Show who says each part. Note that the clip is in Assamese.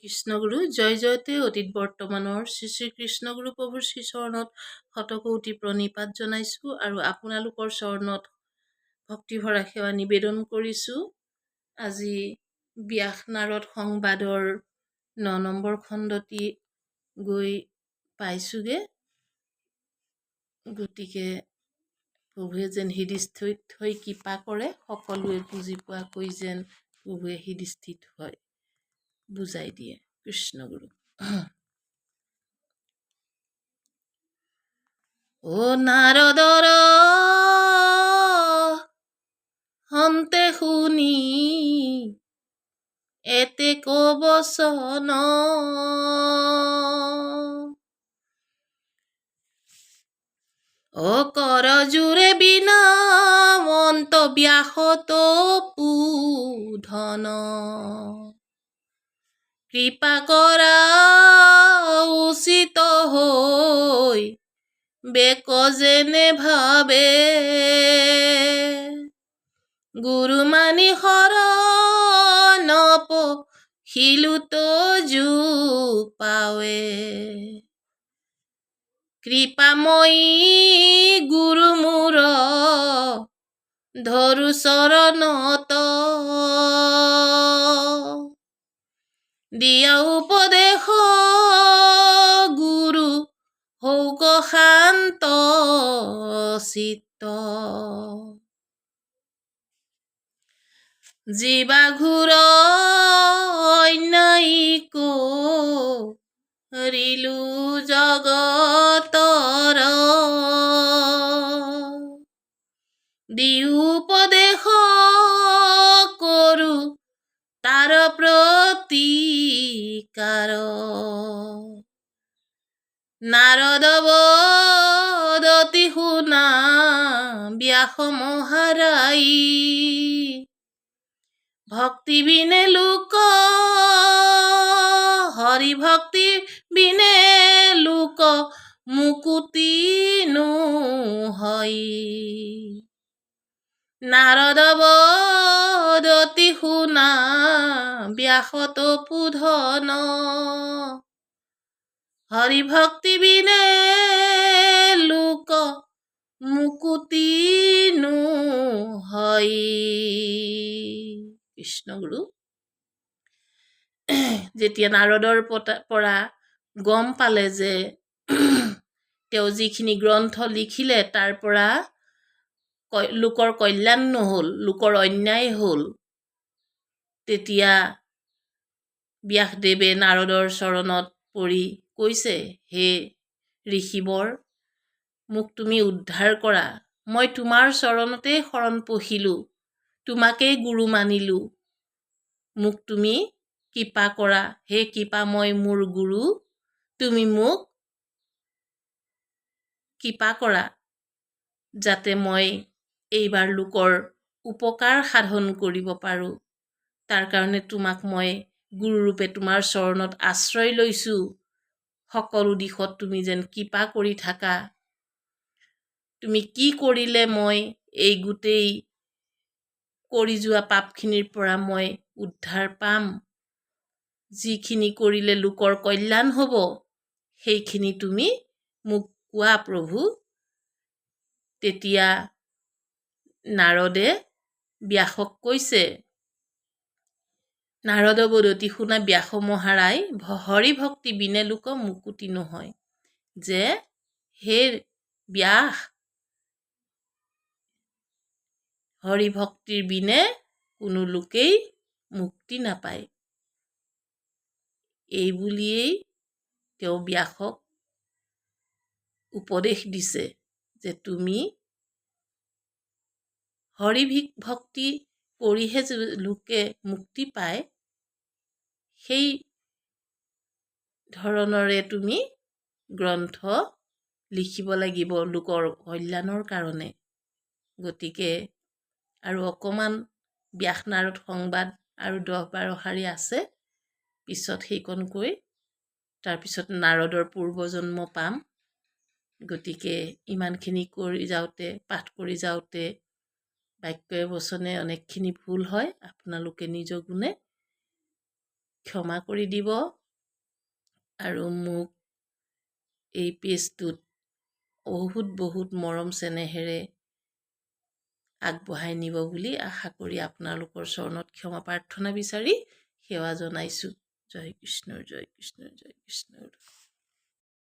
Speaker 1: কৃষ্ণগুৰু জয় জয়তে অতীত বৰ্তমানৰ শ্ৰী শ্ৰী কৃষ্ণগুৰু প্ৰভুৰ শ্ৰীচৰণত শতকোটি প্ৰণিপাত জনাইছোঁ আৰু আপোনালোকৰ চৰণত ভক্তিভৰা সেৱা নিবেদন কৰিছোঁ। আজি ব্যাস নাৰদ সংবাদৰ 9 নম্বৰ খণ্ডটি গৈ পাইছোগে। গতিকে প্ৰভুৱে যেন হৃদস্থিত হৈ কৃপা কৰে, সকলোৱে বুজি পোৱাকৈ যেন প্ৰভুৱে হৃদস্থিত হয় বুজাই দিয়ে। কৃষ্ণগুৰু। ও নাৰদৰ হন্তে শুনি এতে কবচন, ও কৰ জোৰে বিনা মন্ত ব্যাসত পুধন, কৃপা কৰা উচিত হৈ বেক যেনে ভাবে, গুৰু মানি শৰণ পহিলুত যুগ পাৱে, কৃপাময়ী গুৰু মোৰ ধৰু চৰণত, দিয়া উপদেশ গুৰু হৌক শান্ত চিত্ত, জীৱা ঘোৰ অন্যায়িক ৰিলু জগতৰ, দিও উপদেশ কৰো তাৰ প্ৰতিকাৰ, নাৰদ বদতি শুনা ব্যাস মহাৰাই, ভক্তি বিনে লোক হৰি ভক্তি বিনে লোক মুকুতি নোহয়, নাৰদ বদতি শুনা ব্যাসত পুধন, হৰি ভক্তি বিনে লোক মুকুতি নোহয়। কৃষ্ণগুৰু। যেতিয়া নাৰদৰ পৰা গম পালে যে তেওঁ যিখিনি গ্ৰন্থ লিখিলে তাৰ পৰা লোকৰ কল্যাণ নহ'ল, লোকৰ অন্যায় হ'ল, তেতিয়া ব্যাসদেৱে নাৰদৰ চৰণত পৰি কৈছে, হে ঋষিবৰ, মোক তুমি উদ্ধাৰ কৰা, মই তোমাৰ চৰণতেই শৰণ পহিলো, তোমাকেই গুৰু মানিলো, মোক তুমি কৃপা কৰা, হে কৃপাময় মোৰ গুৰু, তুমি মোক কৃপা কৰা, যাতে মই এইবাৰ লোকৰ উপকাৰ সাধন কৰিব পাৰোঁ। তাৰ কাৰণে তোমাক মই গুৰুৰূপে তোমাৰ চৰণত আশ্ৰয় লৈছোঁ। সকলো দিশত তুমি যেন কৃপা কৰি থাকা। তুমি কি কৰিলে মই এই গোটেই কৰি যোৱা পাপখিনিৰ পৰা মই উদ্ধাৰ পাম, যিখিনি কৰিলে লোকৰ কল্যাণ হ'ব, সেইখিনি তুমি মোক কোৱা প্ৰভু। তেতিয়া নাৰদে ব্যাসক কৈছে, নাৰদ বদতি শুনা ব্যাস মহাৰায়, হৰি ভক্তি বিনে লোক মুকুতি নহয়, যে হে ব্যাস, হৰি ভক্তিৰ বিনে কোনো লোকেই মুক্তি নাপায়। এই বুলিয়েই তেওঁ ব্যাসক উপদেশ দিছে যে তুমি হৰি ভক্তি কৰিহে লোকে মুক্তি পায়, সেই ধৰণৰে তুমি গ্ৰন্থ লিখিব লাগিব লোকৰ কল্যাণৰ কাৰণে। গতিকে আৰু অকণমান ব্যাস নাৰদ সংবাদ আৰু 10-12 শাৰী আছে, পিছত সেইকণ কৈ তাৰপিছত নাৰদৰ পূৰ্বজন্ম পাম। গতিকে ইমানখিনি কৰি যাওঁতে, পাঠ কৰি যাওঁতে বাক্যই বচনে অনেকখিনি ভুল হয়, আপোনালোকে নিজ গুণে ক্ষমা কৰি দিব আৰু মোক এই পেজটোত বহুত মৰম চেনেহেৰে আগবঢ়াই নিব বুলি আশা কৰি আপোনালোকৰ চৰণত ক্ষমা প্ৰাৰ্থনা বিচাৰি সেৱা জনাইছোঁ। জয় কৃষ্ণ, জয় কৃষ্ণ, জয় কৃষ্ণ।